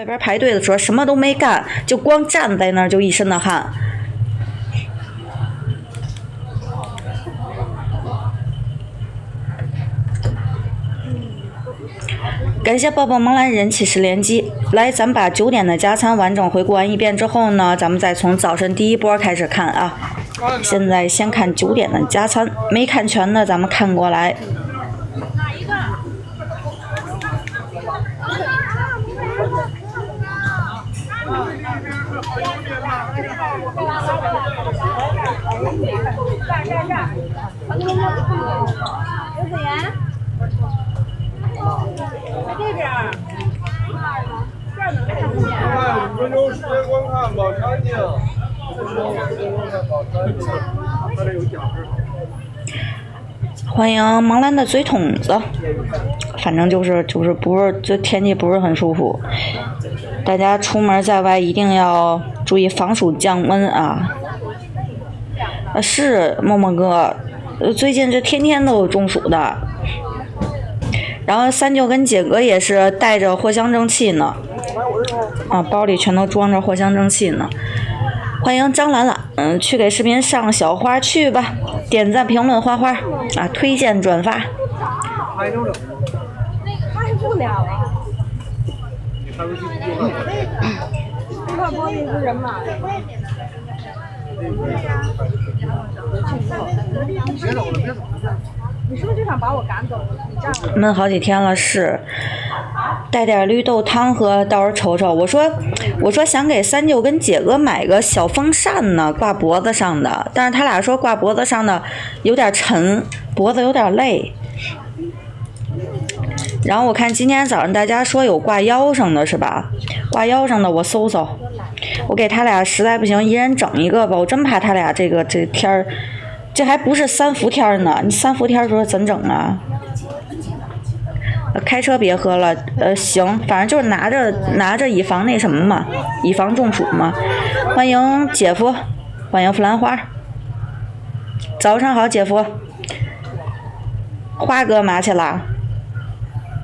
外边排队的时候什么都没干，就光站在那儿就一身的汗。感谢抱抱萌兰人气10连击。来，咱们把9点的加餐完整回顾完一遍之后呢，咱们再从早晨第一波开始看啊。现在先看9点的加餐，没看全的咱们看过来。这边儿5分钟时间观看，保持安静。欢迎芒兰的嘴筒子，反正就是不是，这天气不是很舒服，大家出门在外一定要注意防暑降温啊。是默默哥，最近这天天都有中暑的。然后三舅跟姐哥也是带着藿香正气呢，啊，包里全都装着藿香正气呢。欢迎张兰兰，去给视频上小花去吧，点赞、评论、花花啊，推荐、转发。他是不了啊。这块玻璃是人马的。别走了，别走了。你是不是就想把我赶走了？你这样闷好几天了，是带点绿豆汤喝，到时候瞅瞅。我说想给三舅跟姐哥买个小风扇呢，挂脖子上的，但是他俩说挂脖子上的有点沉，脖子有点累。然后我看今天早上大家说有挂腰上的是吧？挂腰上的我搜搜，我给他俩实在不行一人整一个吧，我真怕他俩这天儿。这还不是3伏天呢，你3伏天时候怎整啊？开车别喝了，行，反正就是拿着以防那什么嘛，以防中暑嘛。欢迎姐夫，欢迎弗兰花，早上好，姐夫。花哥麻去了，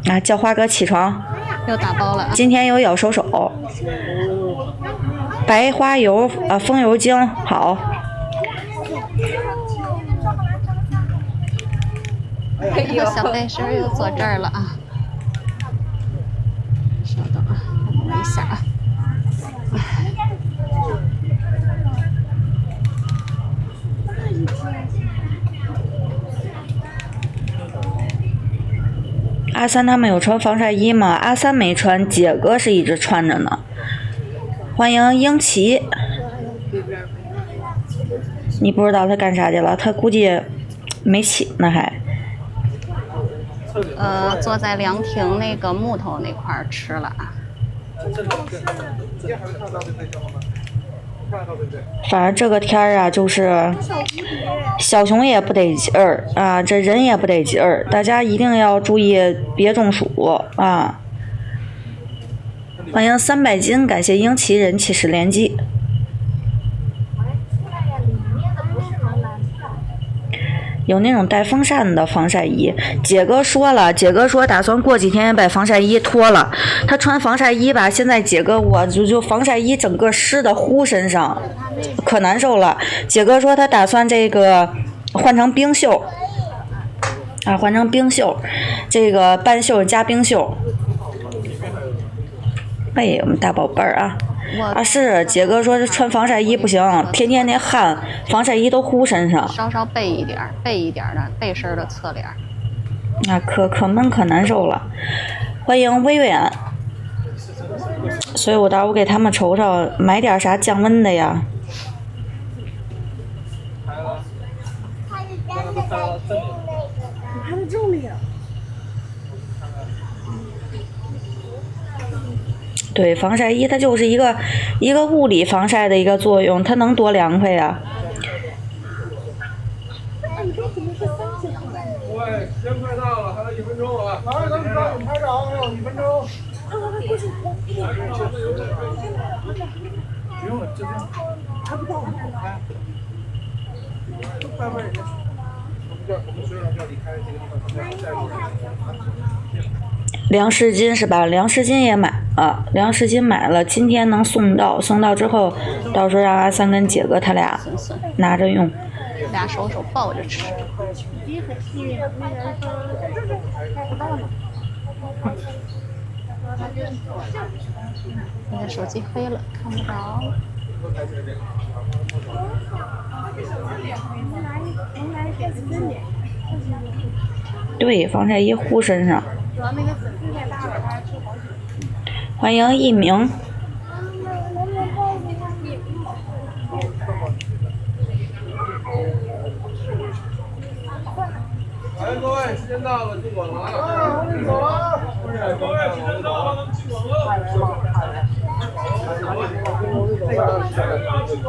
啊，叫花哥起床。又打包了。今天有咬手手，白花油啊，风油精好。小背心又坐这儿了啊！稍等啊，我闻一下啊。阿三他们有穿防晒衣吗？阿三没穿，姐哥是一直穿着呢。欢迎英奇，你不知道他干啥去了？他估计没起呢还。坐在凉亭那个木头那块儿吃了啊。反正这个天儿啊，就是小熊也不得劲儿啊，这人也不得劲儿，大家一定要注意别中暑啊！欢迎300斤，感谢英奇人气10连击。有那种带风扇的防晒衣，姐哥说了，姐哥说打算过几天把防晒衣脱了。他穿防晒衣吧，现在姐哥我就防晒衣整个湿的呼身上，可难受了。姐哥说他打算这个换成冰袖，啊，换成冰袖，这个半袖加冰袖。哎，我们大宝贝儿啊！啊，是姐哥说穿防晒衣不行，天天那汗，防晒衣都呼身上。稍稍背一点的背身的侧脸。啊，可闷可难受了。欢迎微远，所以我到时候给他们瞅瞅，买点啥降温的呀。它的重力。对，防晒衣它就是一个物理防晒的一个作用，它能多凉快呀？喂，时间快到了，还有1分钟啊！来，咱们抓紧拍照，还有1分钟。不用了，就这样。还不到，都快问人家。我们所有人要离开这个地方，再入。凉湿巾是吧？凉湿巾也买。啊，粮食金买了，今天能送到，送到之后，到时候让阿三跟姐哥他俩拿着用，俩手抱着吃。你的手机黑了，看不着。对，防晒衣糊身上。欢迎一鸣。哎，各位，时间到了，进馆了啊！我们走了啊！各位，时间到了，咱们进馆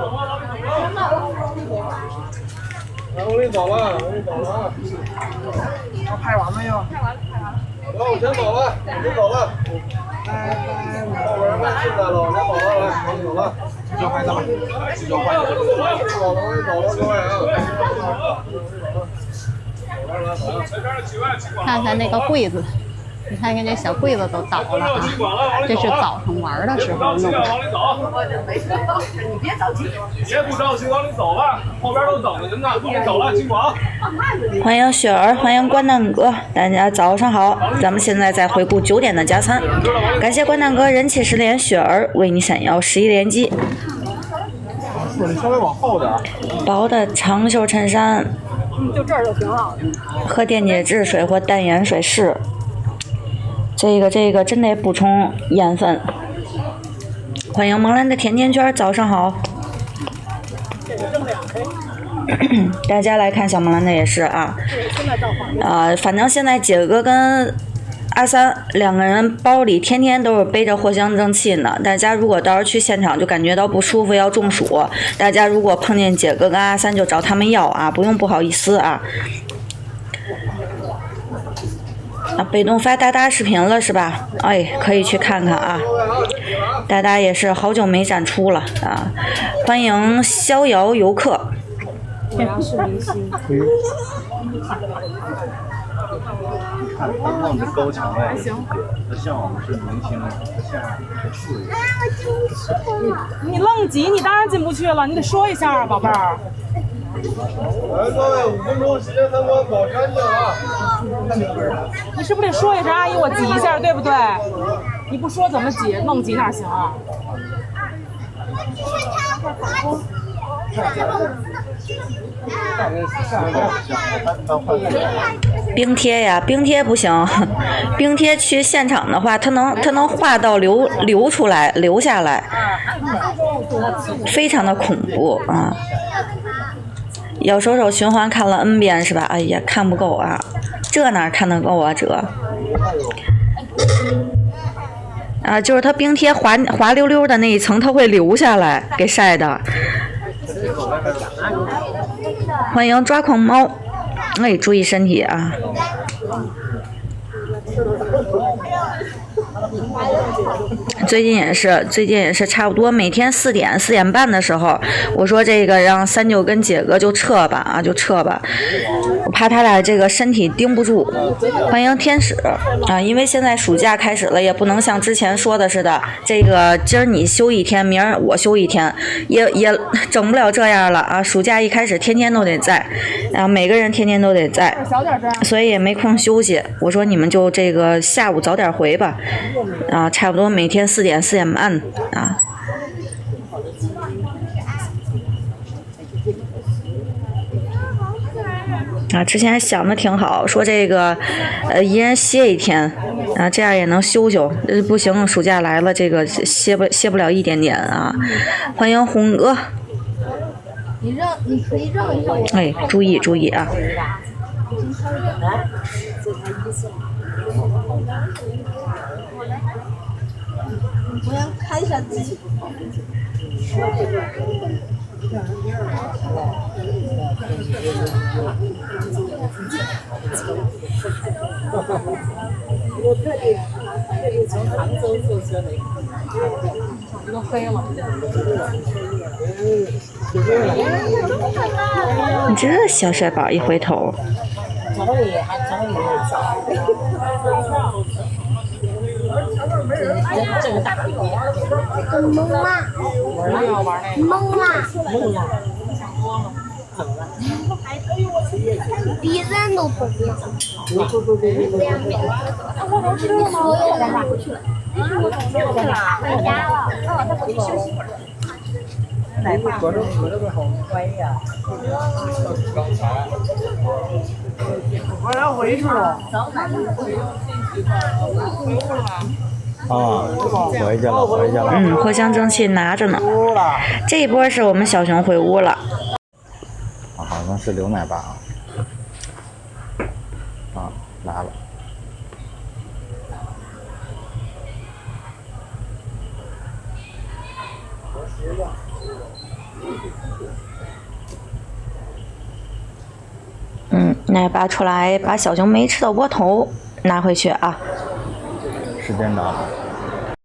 了。我给你走了，我给你走了啊！拍完没有？拍完了。我先走了，我先走了。后边人快进来了，我先走了，来，我先走了。交拍咱们，交拍。走了，我先走了，各位啊。看看那个柜子，你看看这小柜子都倒了啊！这是早上玩的时候弄的。你别着急，别不着急，往里走了，后边都等着您呢。您走了，进广。欢迎雪儿，欢迎关蛋哥，大家早上好。咱们现在在回顾9点的加餐，感谢关蛋哥人气10连，雪儿为你闪耀11连击。你稍微往后点。薄的长袖衬衫。就这儿就挺好的。喝电解质水或淡盐水是。这个真得补充盐分。欢迎萌兰的甜甜圈，早上好。大家来看小萌兰的也是啊。反正现在姐哥跟阿三两个人包里天天都是背着藿香正气呢。大家如果到时候去现场就感觉到不舒服要中暑，大家如果碰见姐哥跟阿三就找他们要啊，不用不好意思啊。北东发达达视频了是吧？哎，可以去看看啊。达达也是好久没展出了啊。欢迎逍遥游客。我要是明星。看他望着高墙哎，他像我们是明星，他像是你愣挤，你当然进不去了，你得说一下啊，宝贝儿。来，各位，5分钟时间参观，保持安静啊！你是不是得说一声，阿姨我挤一下，对不对？你不说怎么挤，愣挤哪行啊？冰贴呀，冰贴不行，冰贴去现场的话，它能化到流出来，流下来，非常的恐怖啊！要手循环看了 N 遍是吧？哎呀，看不够啊，这哪看得够啊这？啊，就是它冰贴滑溜溜的那一层，它会流下来，给晒的。欢迎抓狂猫，哎，注意身体啊！最近也是差不多每天4点半的时候，我说这个让三舅跟姐哥就撤吧，我怕他俩这个身体盯不住。欢迎天使啊，因为现在暑假开始了，也不能像之前说的似的，这个今儿你休1天，明儿我休1天，也整不了这样了啊！暑假一开始天天都得在，啊，每个人天天都得在，所以也没空休息。我说你们就这个下午早点回吧，啊，差不多每天4点半啊。啊，之前想的挺好，说这个，一人歇1天，啊，这样也能休。不行，暑假来了，这个歇不了一点点啊。欢迎红哥。你可以让一下我。哎，注意啊。我要看一下自己。我特地从杭州坐车来，都黑了。你这小帅宝一回头。这个大比例。懵啦，我要玩那个。懵啦，懵了。你想多吗？比人都疯了。我能吃吗？所有人出去了，回家了。他回去休息会儿。我要回去了。啊，回去了，回去了。藿香正气拿着呢。这一波是我们小熊回屋了。啊，好像是刘奶爸啊。啊，来了。奶爸出来把小熊没吃的窝头拿回去啊。时间到了。